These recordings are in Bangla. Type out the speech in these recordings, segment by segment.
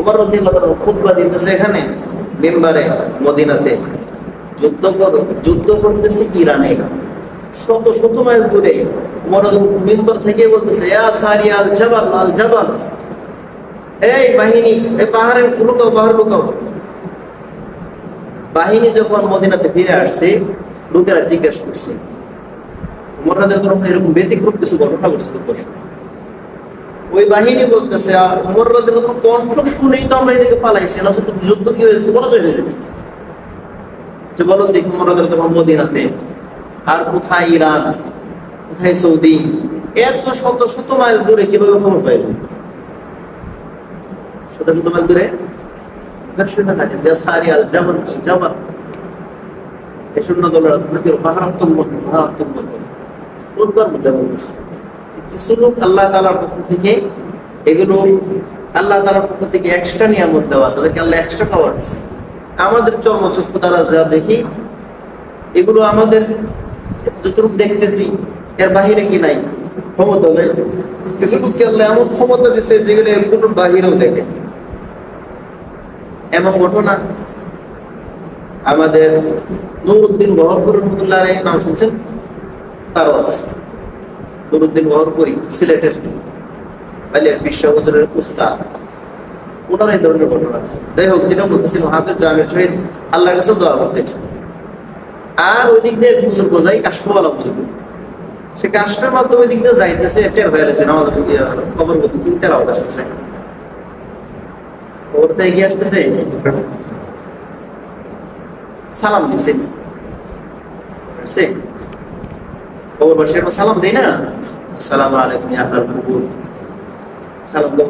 ওমর রাদিয়াল্লাহু তাআলা খুতবা দিতেছে এখানে মিম্বারে মদিনাতে, যুদ্ধ করতেছে ইরানে, শত শত মাইল দূরে। ওমর মিম্বার থেকে বলতেছে, ইয়া সারিয়া আল জাবাল আল জাবাল, এই বাহিনী, এই পাহাড়ে লুকাও, পাহাড় লুকাও। বাহিনী যখন মদিনাতে ফিরে আসছে, লোকেরা জিজ্ঞেস করছে ওমর রাদিয়াল্লাহু তাআলা এরকম ব্যতিক্রম কিছু ঘটনা ঘটছে। ওই বাহিনী বলতেছে, ওমর রাদিয়াল্লাহু তাআলা কণ্ঠ শুনেই তো আমরা এদিকে পালাইছি, না তো যুদ্ধ কি হয়েছে, পরাজয় হয়ে যেত। যে বলুন দেখি, ওমর রাদিয়াল্লাহু তাআলা মদিনাতে, আর কোথায় ইরান, কোথায় সৌদি, এত শত শত মাইল দূরে কিভাবে খবর পাইব? শত শত মাইল দূরে শুনে থাকে যে সারি আল জাবাল জাবাল, এই শূন্য দলের পাহাড়াত্মক মত, পাহাড়াত্মক মত কোনবার মধ্যে বলছে। কিছু লোক আল্লাহ তাআলার পক্ষ থেকে, এগুলো আল্লাহ তাআলার পক্ষ থেকে এক্সট্রা নিয়ামত দেওয়া, তাদেরকে আল্লাহ এক্সট্রা পাওয়ার দিচ্ছে। আমাদের চর্মচক্ষু দ্বারা যা দেখি, এগুলো আমাদের যতটুকু দেখতেছি এর বাহিরে কি নাই, ক্ষমতা নেই। কিছু লোককে আল্লাহ এমন ক্ষমতা দিচ্ছে যেগুলো কোনো বাহিরেও দেখে। এমন ঘটনা আমাদের নুরউদ্দিন বহরপুর রহমতুল্লাহ আলাইহির নাম শুনছেন? তারও আছে। নুরউদ্দিন বহরপুরি সিলেটের বালিয়ার বিশ্ব হুজুরের উস্তাদ, ওনার এই ধরনের ঘটনা আছে। যাই হোক, যেটা বলতেছিল হাফেজ জামিল শহীদ আল্লাহর কাছে দোয়া করতে। আর ওই দিক দিয়ে বুজুর্গ যাই, কাশফওয়ালা বুজুর্গ, সে কাশফের মাধ্যমে ওই দিক দিয়ে যাইতেছে, টের হয়ে গেছে নামাজ কবর মধ্যে তিনি তেলাওয়াত আসতেছে, কবরতে এগিয়ে আসতেছে, সালাম দিছে। কবরবাসী আমরা সালাম দেই না, আসসালামু আলাইকুম ইয়া আহলাল কুবুর, সালাম দেব,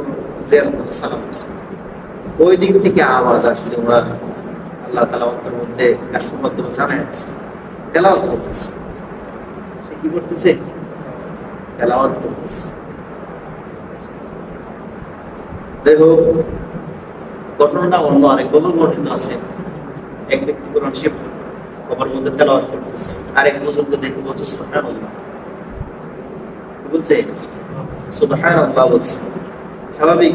জিয়ারত করে সালাম দিছে। ওই দিক থেকে আওয়াজ আসছে, ওরা আল্লাহ তাআলা অন্তর মধ্যে কাশফের মাধ্যমে জানাচ্ছে, তেলাওয়াত করতেছে। সে কি করতেছে? তেলাওয়াত করতেছে। যাই হোক, ঘটনাটা অন্য আরেকভাবে বর্ণিত আছে। এক ব্যক্তি কোরআন শরীফ কবরের মধ্যে তেলাওয়াত করতেছে, আরেক বুজুর্গ দেখে বলছে সুবহানাল্লাহ, বলছে সুবহানাল্লাহ বলছে। স্বাভাবিক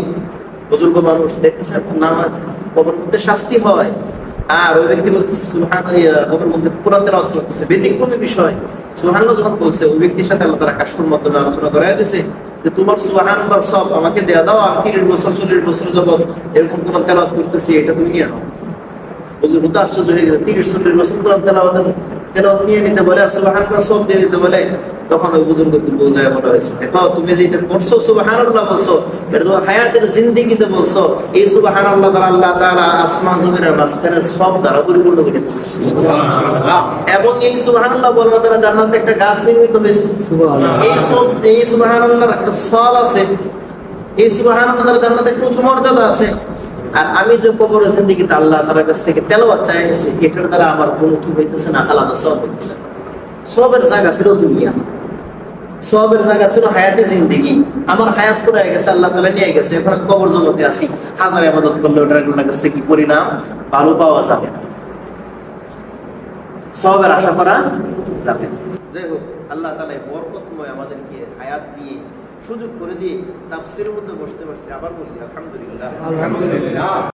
বুজুর্গ মানুষ দেখতেছে নামাজ কবরের মধ্যে শাস্তি হয়, আর ওই ব্যক্তি বলতেছে সুবহানাল্লাহ, কবরের মধ্যে কোরআন তেলাওয়াত করতেছে। ব্যতিক্রমী বিষয়। সুবহানাল্লাহ যখন বলছে, ওই ব্যক্তির সাথে আল্লাহ তাআলা কাশফের মাধ্যমে আলোচনা করায় দিয়েছে যে তোমার সুবহানাল্লাহর সব আমাকে দেয়া দাও, আমি 30 বছর 40 বছর যাবত এরকম কোরআন তেলাওয়াত করতেছি, এটা তুমি নিয়ে নাও। বুজুর্গ তো আশ্চর্য হয়ে গেছে, 30-40 বছর কোরআন তেলাওয়াত নিয়ে নিতে বলে, আর সুবহানাল্লাহ সব দিয়ে দিতে বলে। তখন ওই বুজুর্গকে বোঝায় বলা হয়েছে, দেখো তুমি যেটা করছো সুবহানাল্লাহ বলছো, এটা তোমার হায়াতের জিন্দেগিতে বলছো। এই সুবহানাল্লাহ দ্বারা আল্লাহ তাআলা আসমান জমিনের মাঝখানে সব দ্বারা পরিপূর্ণ করে দিয়েছে। সুবহানাল্লাহ। এবং এই সুবহানাল্লাহ বলার দ্বারা জান্নাতে একটা গাছ নির্মিত হয়েছে। সুবহানাল্লাহ। এই সুবহানাল্লাহর একটা সওয়াব আছে। এই সুবহানাল্লাহ দ্বারা জান্নাতে একটা উচ্চ মর্যাদা আছে। আর আমি যে কবরের জিন্দেগিতে আল্লাহ তাআলার কাছ থেকে তেলাওয়াত চাই নিছি, এটার দ্বারা আমার কোনো কি হইতেছে না, আলাদা সওয়াব হইতেছে। সওয়াবের জায়গা ছিল দুনিয়া, সওয়াবের জায়গা ছিল হায়াতে জিন্দেগি। আমার হায়াত ফুরায় গেছে, আল্লাহ তাআলা নিয়ে গেছে, এখন কবর জগতে আছি। হাজার ইবাদত করলে ওটার আল্লাহর কাছ থেকে কি পরিণাম ভালো পাওয়া যাবে না, সওয়াবের আশা করা যাবে না। যাই হোক, আল্লাহ তাআলা বরকতময় আমাদেরকে হায়াত দিয়ে সুযোগ করে দিয়ে তাফসীরের মধ্যে বসতে পারছি। আবার বলি আলহামদুলিল্লাহ।